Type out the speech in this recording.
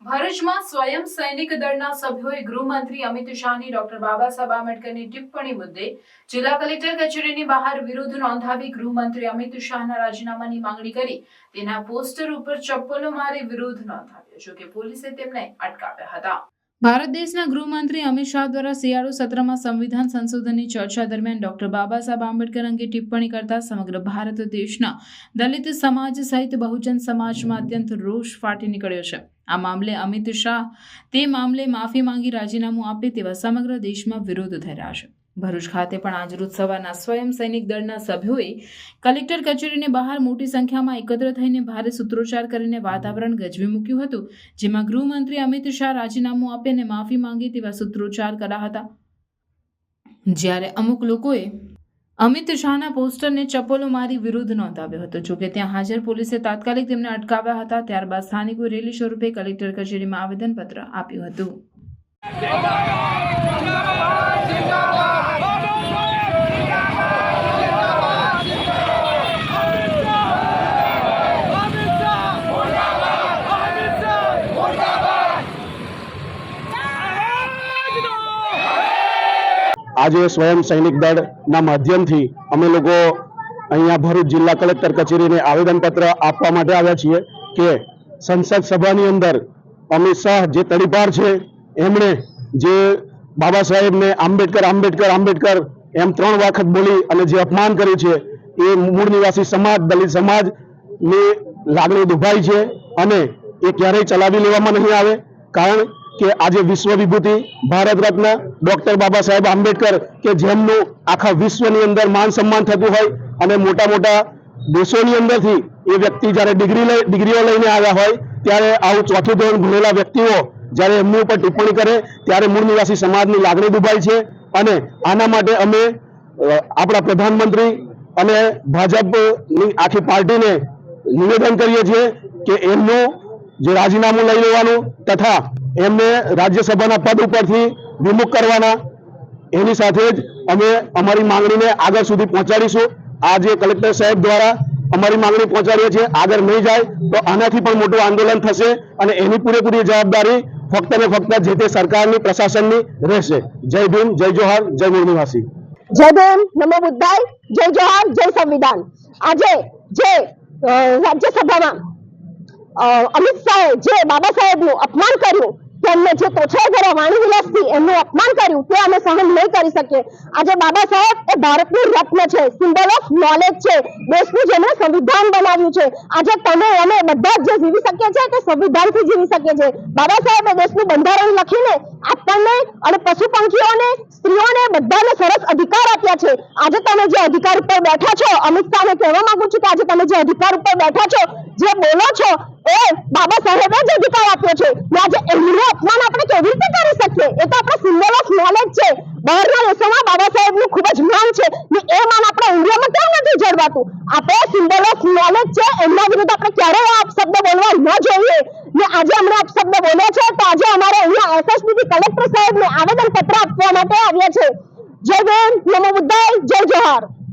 ભરૂચમાં સ્વયં સૈનિક દળના સભ્યોએ ગૃહમંત્રી અમિત શાહની ડોક્ટર બાબા સાહેબ આંબેડકરની ટિપ્પણી મુદ્દે જિલ્લા કલેક્ટર કચેરીની બહાર વિરોધ નોંધાવી ગૃહમંત્રી અમિત શાહના રાજીનામાની માંગણી કરી તેના પોસ્ટર ઉપર ચપ્પલો મારી વિરોધ નોંધાવ્યો, જોકે પોલીસે તેમને અટકાવ્યા હતા। ભારત દેશના ગૃહમંત્રી અમિત શાહ દ્વારા શિયાળુ સત્રમાં સંવિધાન સંશોધનની ચર્ચા દરમિયાન ડોક્ટર બાબા સાહેબ આંબેડકર અંગે ટિપ્પણી કરતા સમગ્ર ભારત દેશના દલિત સમાજ સહિત બહુજન સમાજમાં અત્યંત રોષ ફાટી નીકળ્યો છે। આ મામલે અમિત શાહ તે મામલે માફી માંગી રાજીનામું આપે તેવા સમગ્ર દેશમાં વિરોધ થઈ રહ્યા છે। ભરૂચ ખાતે પણ આજરોજ સવારના સ્વયં સૈનિક દળના સભ્યોએ કલેક્ટર કચેરીની બહાર મોટી સંખ્યામાં એકત્ર થઈને ભારે સૂત્રોચ્ચાર કરીને વાતાવરણ ગજવી મૂક્યું હતું, જેમાં ગૃહમંત્રી અમિત શાહ રાજીનામું આપે અને માફી માંગે તેવા સૂત્રોચ્ચાર કર્યા હતા। જ્યારે અમુક લોકોએ અમિત શાહના પોસ્ટરને ચપ્પલો મારી વિરોધ નોંધાવ્યો હતો, જોકે ત્યાં હાજર પોલીસે તાત્કાલિક તેમને અટકાવ્યા હતા। ત્યારબાદ સ્થાનિકોએ રેલી સ્વરૂપે કલેક્ટર કચેરીમાં આવેદનપત્ર આપ્યું હતું। આજે સ્વયં સૈનિક દળના માધ્યમથી અમે લોકો અહીંયા ભરૂચ જિલ્લા કલેક્ટર કચેરીને આવેદનપત્ર આપવા માટે આવ્યા છીએ કે સંસદ સભાની અંદર અમિત શાહ જે તડીપાર છે, એમણે જે બાબા સાહેબને આંબેડકર આંબેડકર આંબેડકર એમ 3 વખત બોલી અને જે અપમાન કર્યું છે, એ મૂળ નિવાસી સમાજ દલિત સમાજની લાગણી દુભાઈ છે અને એ ક્યારેય ચલાવી લેવામાં નહીં આવે। કારણ કે આજે વિશ્વ વિભૂતિ ભારત રત્ન ડોક્ટર બાબા સાહેબ આંબેડકર કે જેમનું આખા વિશ્વની અંદર માન સન્માન થતું હોય અને મોટા મોટા દેશોની અંદરથી એ વ્યક્તિ જ્યારે ડિગ્રીઓ લઈને આવ્યા હોય ત્યારે આવું ચોથું ધોરણ ભણેલા વ્યક્તિઓ જ્યારે એમની ઉપર ટિપ્પણી કરે ત્યારે મૂળ નિવાસી સમાજની લાગણી દુભાઈ છે અને આના માટે અમે આપણા પ્રધાનમંત્રી અને ભાજપની આખી પાર્ટીને નિવેદન કરીએ છીએ કે એમનું જે રાજીનામું લઈ લેવાનું તથા એમને રાજ્યસભાના પદ ઉપરથી વિમુખ કરવાના, એની સાથે જ અમે અમારી માંગણીને આગળ સુધી પહોંચાડીશું। આજે કલેક્ટર સાહેબ દ્વારા અમારી માંગણી પહોંચાડીએ છીએ, આગળ નહીં જાય તો આનાથી પણ મોટું આંદોલન થશે અને એની પૂરેપૂરી જવાબદારી ફક્ત ને ફક્ત જે તે સરકારની પ્રશાસનની રહેશે। જય ભીમ, જય જોહાર, જય મૂળ નિવાસી। જય ભીમ, નમો બુદ્ધાય, જય જોહાર, જય સંવિધાન। આજે જે રાજ્યસભામાં અમિત શાહે જે બાબા સાહેબનું અપમાન કર્યું, તેમને જે તોછડા ભરા વાણી વિલાસથી એમનું અપમાન કર્યું, તે અમે સહન નહીં કરી શકીએ। આજે બાબા સાહેબ એ ભારતનું રત્ન છે, સિમ્બલ ઓફ નોલેજ છે, દેશનું જેમણે સંવિધાન બનાવ્યું છે। આજે તમે અમે બધા જે જીવી શકીએ છીએ તે સંવિધાનથી જીવી શકીએ છીએ। બાબા સાહેબે દેશનું બંધારણ લખીને આપણને અને પશુ પંખીઓને, સ્ત્રીઓને બધાને સરસ અધિકાર આપ્યા છે। આજે તમે જે અધિકાર ઉપર બેઠા છો, અમિત શાહને કહેવા માંગુ છું કે આજે તમે જે અધિકાર ઉપર બેઠા છો, જે બોલો છો, એ બાબા સાહેબે જ અધિકાર આપ્યો છે। આજે એમનું અપમાન આપણે કેવી રીતે કરી શકીએ? એ તો આપણા સિમ્બલ ઓફ નોલેજ છે। બહારના દેશોમાં બાબા સાહેબનું ખૂબ જ માન છે ને એ માન આપણા ઇન્ડિયામાં કેમ નથી જળવાતું? આપણે સિમ્બલ ઓફ નોલેજ છે, એમના વિરુદ્ધ આપણે ક્યારેય આ શબ્દ બોલવા ન જોઈએ ને આજે અમને આપ